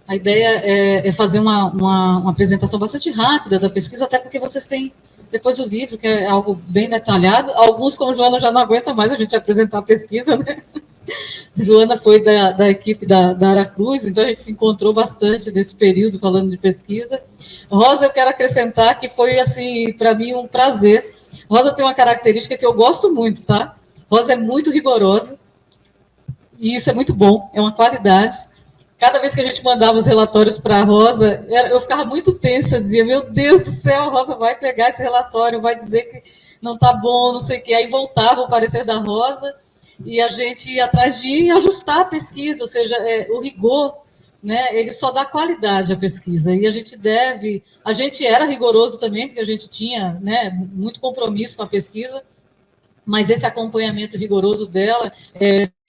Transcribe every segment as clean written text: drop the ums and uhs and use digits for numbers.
A ideia é fazer uma apresentação bastante rápida da pesquisa, até porque vocês têm depois o livro, que é algo bem detalhado. Alguns, como Joana, já não aguenta mais a gente apresentar a pesquisa, né? Joana foi da equipe da Aracruz, então a gente se encontrou bastante nesse período falando de pesquisa. Rosa, eu quero acrescentar que foi, assim, para mim, um prazer. Rosa tem uma característica que eu gosto muito, tá? Rosa é muito rigorosa, e isso é muito bom, é uma qualidade. Cada vez que a gente mandava os relatórios para a Rosa, eu ficava muito tensa, eu dizia, meu Deus do céu, a Rosa vai pegar esse relatório, vai dizer que não está bom, não sei o quê. Aí voltava o parecer da Rosa, e a gente ia atrás de ajustar a pesquisa, ou seja, o rigor, né, ele só dá qualidade à pesquisa, e a gente era rigoroso também, porque a gente tinha, né, muito compromisso com a pesquisa, mas esse acompanhamento rigoroso dela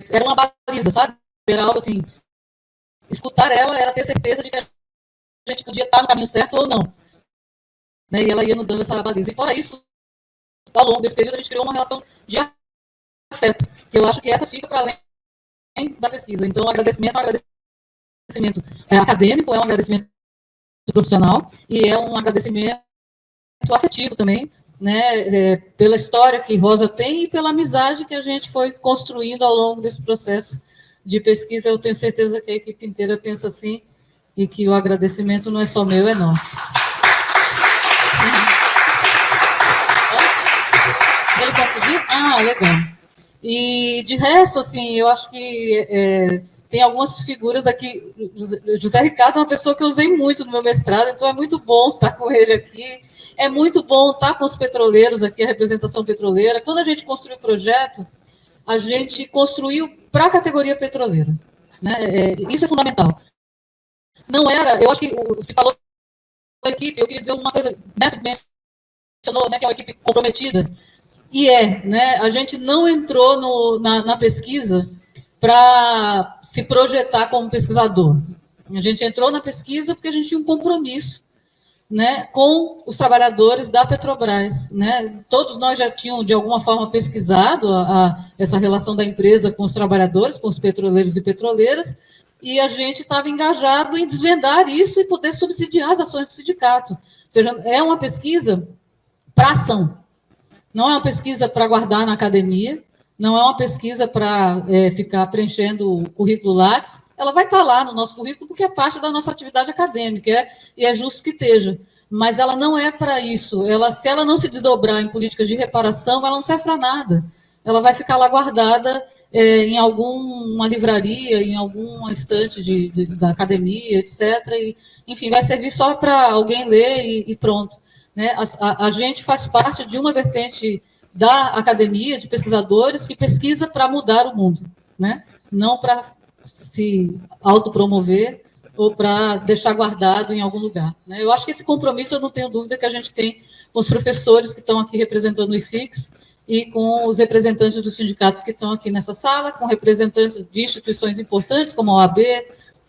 era uma baliza, sabe? Era algo assim, escutar ela era ter certeza de que a gente podia estar no caminho certo ou não, né, e ela ia nos dando essa baliza, e fora isso, ao longo desse período, a gente criou uma relação de afeto, que eu acho que essa fica para além da pesquisa. Então, o agradecimento é um agradecimento acadêmico, é um agradecimento profissional e é um agradecimento afetivo também, né, pela história que Rosa tem e pela amizade que a gente foi construindo ao longo desse processo de pesquisa. Eu tenho certeza que a equipe inteira pensa assim e que o agradecimento não é só meu, é nosso. Ele conseguiu? Ah, legal. E, de resto, assim, eu acho que tem algumas figuras aqui. José Ricardo é uma pessoa que eu usei muito no meu mestrado, então é muito bom estar com ele aqui. É muito bom estar com os petroleiros aqui, a representação petroleira. Quando a gente construiu o projeto, a gente construiu para a categoria petroleira, né? Isso é fundamental. Não era, eu acho que se falou da equipe, eu queria dizer uma coisa, Neto mencionou, né, que é uma equipe comprometida. E né? A gente não entrou na pesquisa para se projetar como pesquisador. A gente entrou na pesquisa porque a gente tinha um compromisso, né, com os trabalhadores da Petrobras, né? Todos nós já tínhamos, de alguma forma, pesquisado essa relação da empresa com os trabalhadores, com os petroleiros e petroleiras, e a gente estava engajado em desvendar isso e poder subsidiar as ações do sindicato. Ou seja, é uma pesquisa para ação. Não é uma pesquisa para guardar na academia, não é uma pesquisa para ficar preenchendo o currículo Lattes. Ela vai estar lá no nosso currículo porque é parte da nossa atividade acadêmica, e é justo que esteja. Mas ela não é para isso. Se ela não se desdobrar em políticas de reparação, ela não serve para nada. Ela vai ficar lá guardada em alguma livraria, em alguma estante da academia, etc. E, enfim, vai servir só para alguém ler e pronto. Né? A gente faz parte de uma vertente da academia, de pesquisadores, que pesquisa para mudar o mundo, né? Não para se autopromover ou para deixar guardado em algum lugar, né? Eu acho que esse compromisso, eu não tenho dúvida que a gente tem com os professores que estão aqui representando o IFIX e com os representantes dos sindicatos que estão aqui nessa sala, com representantes de instituições importantes, como a OAB,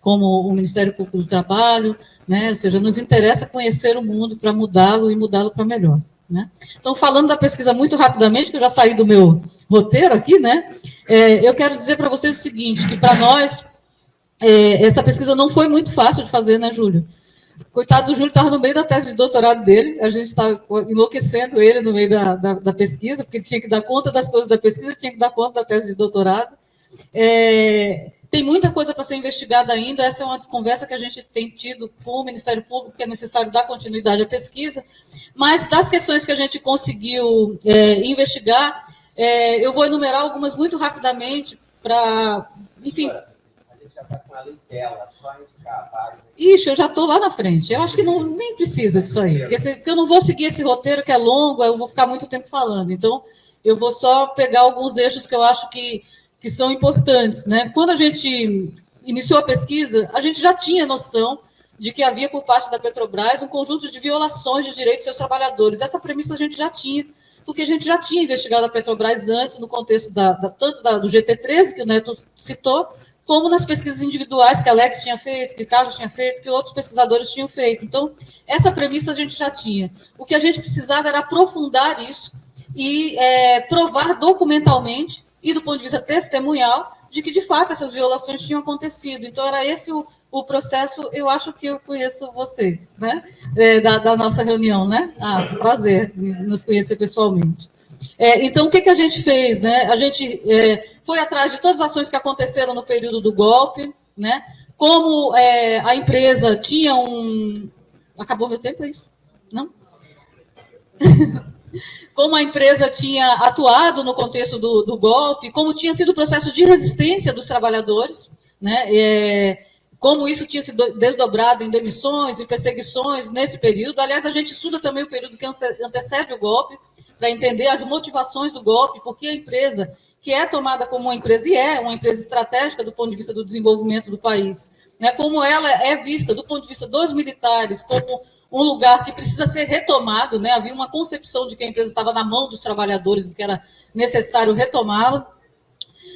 como o Ministério Público do Trabalho, né? Ou seja, nos interessa conhecer o mundo para mudá-lo e mudá-lo para melhor, né? Então, falando da pesquisa muito rapidamente, que eu já saí do meu roteiro aqui, né? Eu quero dizer para vocês o seguinte, que para nós, essa pesquisa não foi muito fácil de fazer, né, Júlio? Coitado do Júlio, estava no meio da tese de doutorado dele, a gente estava enlouquecendo ele no meio da pesquisa, porque ele tinha que dar conta das coisas da pesquisa, tinha que dar conta da tese de doutorado. Tem muita coisa para ser investigada ainda, essa é uma conversa que a gente tem tido com o Ministério Público, que é necessário dar continuidade à pesquisa, mas das questões que a gente conseguiu investigar, eu vou enumerar algumas muito rapidamente para, enfim... A gente já está com ela em tela, só indicar a página. Ixi, eu já estou lá na frente, eu acho que nem precisa disso aí, porque eu não vou seguir esse roteiro que é longo, eu vou ficar muito tempo falando, então eu vou só pegar alguns eixos que eu acho que são importantes, né? Quando a gente iniciou a pesquisa, a gente já tinha noção de que havia, por parte da Petrobras, um conjunto de violações de direitos dos seus trabalhadores. Essa premissa a gente já tinha, porque a gente já tinha investigado a Petrobras antes, no contexto tanto do GT13, que o Neto citou, como nas pesquisas individuais que a Alex tinha feito, que o Carlos tinha feito, que outros pesquisadores tinham feito. Então, essa premissa a gente já tinha. O que a gente precisava era aprofundar isso e provar documentalmente e do ponto de vista testemunhal, de que, de fato, essas violações tinham acontecido. Então, era esse o processo. Eu acho que eu conheço vocês, né? Da nossa reunião, né? Prazer nos conhecer pessoalmente. Então, o que a gente fez, né? A gente foi atrás de todas as ações que aconteceram no período do golpe, né? Como a empresa tinha um... Acabou meu tempo, é isso? Não? Como a empresa tinha atuado no contexto do golpe, como tinha sido o processo de resistência dos trabalhadores, né? Como isso tinha sido desdobrado em demissões, em perseguições nesse período. Aliás, a gente estuda também o período que antecede o golpe, para entender as motivações do golpe, porque a empresa, que é tomada como uma empresa, e é uma empresa estratégica do ponto de vista do desenvolvimento do país, né, como ela é vista do ponto de vista dos militares como um lugar que precisa ser retomado, né, havia uma concepção de que a empresa estava na mão dos trabalhadores e que era necessário retomá-la.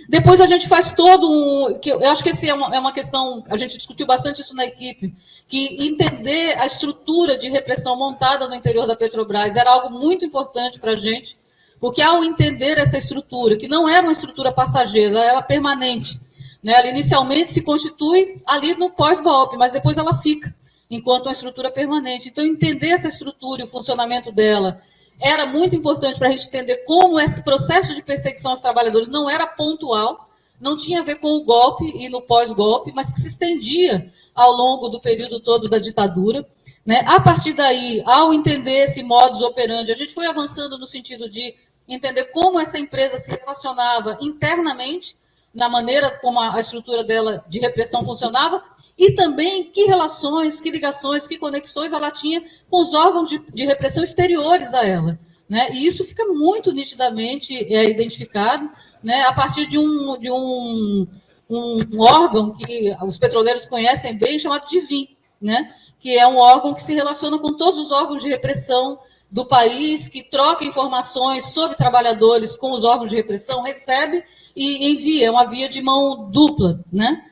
Depois a gente faz todo um... Eu acho que essa é uma questão, a gente discutiu bastante isso na equipe, que entender a estrutura de repressão montada no interior da Petrobras era algo muito importante para a gente, porque ao entender essa estrutura, que não era uma estrutura passageira, ela era permanente, né? Ela inicialmente se constitui ali no pós-golpe, mas depois ela fica, enquanto uma estrutura permanente. Então, entender essa estrutura e o funcionamento dela era muito importante para a gente entender como esse processo de perseguição aos trabalhadores não era pontual, não tinha a ver com o golpe e no pós-golpe, mas que se estendia ao longo do período todo da ditadura, né? A partir daí, ao entender esse modus operandi, a gente foi avançando no sentido de entender como essa empresa se relacionava internamente, na maneira como a estrutura dela de repressão funcionava, e também que relações, que ligações, que conexões ela tinha com os órgãos de repressão exteriores a ela, né? E isso fica muito nitidamente identificado, né, a partir de um órgão que os petroleiros conhecem bem, chamado DIVIM, né? Que é um órgão que se relaciona com todos os órgãos de repressão do país, que troca informações sobre trabalhadores com os órgãos de repressão, recebe e envia, é uma via de mão dupla, né?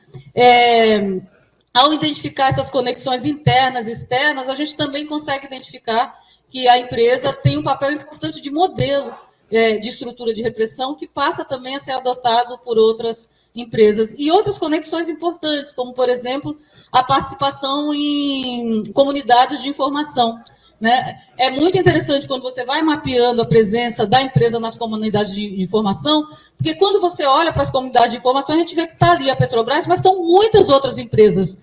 Ao identificar essas conexões internas e externas, a gente também consegue identificar que a empresa tem um papel importante de modelo de estrutura de repressão, que passa também a ser adotado por outras empresas. E outras conexões importantes, como, por exemplo, a participação em comunidades de informação, né? É muito interessante quando você vai mapeando a presença da empresa nas comunidades de informação, porque quando você olha para as comunidades de informação, a gente vê que está ali a Petrobras, mas estão muitas outras empresas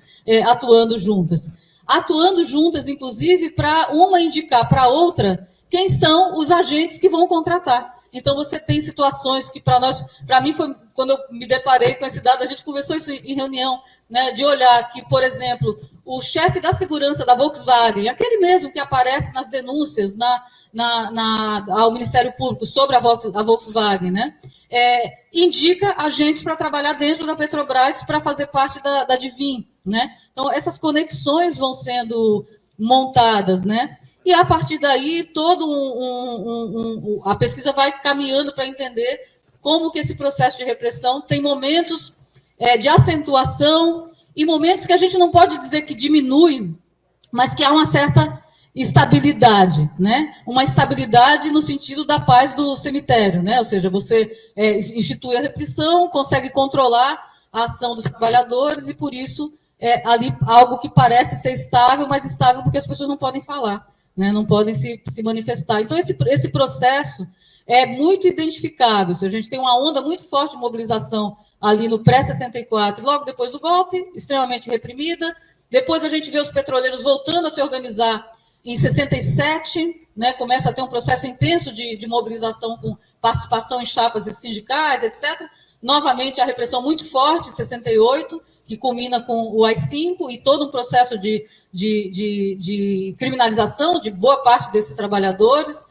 atuando juntas, inclusive, para uma indicar para a outra quem são os agentes que vão contratar. Então, você tem situações que, para mim, foi quando eu me deparei com esse dado, a gente conversou isso em reunião, né, de olhar que, por exemplo, o chefe da segurança da Volkswagen, aquele mesmo que aparece nas denúncias ao Ministério Público sobre a Volkswagen, né, indica agentes para trabalhar dentro da Petrobras para fazer parte da DIVIM, né? Então, essas conexões vão sendo montadas, né? E, a partir daí, a pesquisa vai caminhando para entender como que esse processo de repressão tem momentos de acentuação e momentos que a gente não pode dizer que diminui, mas que há uma certa estabilidade, né? Uma estabilidade no sentido da paz do cemitério, né? Ou seja, você institui a repressão, consegue controlar a ação dos trabalhadores e, por isso, ali algo que parece ser estável, mas estável porque as pessoas não podem falar, né? Não podem se manifestar. Então, esse processo é muito identificável. A gente tem uma onda muito forte de mobilização ali no pré-64, logo depois do golpe, extremamente reprimida. Depois a gente vê os petroleiros voltando a se organizar em 67, né? Começa a ter um processo intenso de mobilização com participação em chapas e sindicais, etc. Novamente, a repressão muito forte, em 68, que culmina com o AI-5 e todo um processo de criminalização de boa parte desses trabalhadores.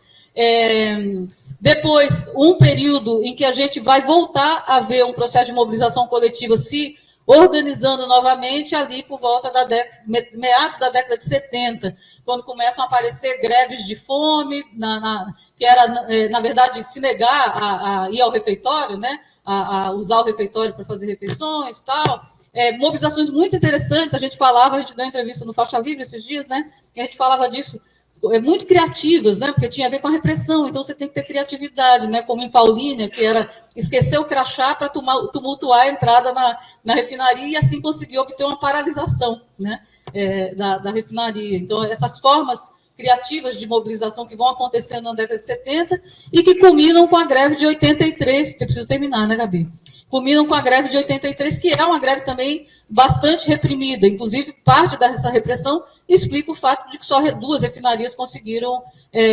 Depois, um período em que a gente vai voltar a ver um processo de mobilização coletiva se organizando novamente ali por volta meados da década de 70, quando começam a aparecer greves de fome, que era, na verdade, se negar a ir ao refeitório, né? A usar o refeitório para fazer refeições e tal. Mobilizações muito interessantes, a gente deu uma entrevista no Faixa Livre esses dias, né? E a gente falava disso, muito criativas, né? Porque tinha a ver com a repressão, então você tem que ter criatividade, né? Como em Paulínia, que era esquecer o crachá para tumultuar a entrada na refinaria e assim conseguir obter uma paralisação, né? Da refinaria. Então, essas formas criativas de mobilização que vão acontecendo na década de 70 e que culminam com a greve de 83, que eu preciso terminar, né, Gabi? Culminam com a greve de 83, que é uma greve também bastante reprimida. Inclusive, parte dessa repressão explica o fato de que só 2 refinarias conseguiram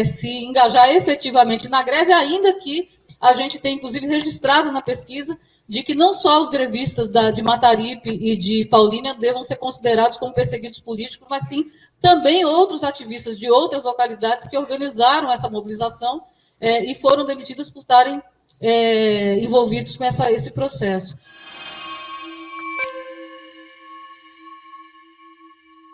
se engajar efetivamente na greve, ainda que a gente tem, inclusive, registrado na pesquisa de que não só os grevistas de Mataripe e de Paulínia devam ser considerados como perseguidos políticos, mas sim também outros ativistas de outras localidades que organizaram essa mobilização e foram demitidos por estarem envolvidos com esse processo.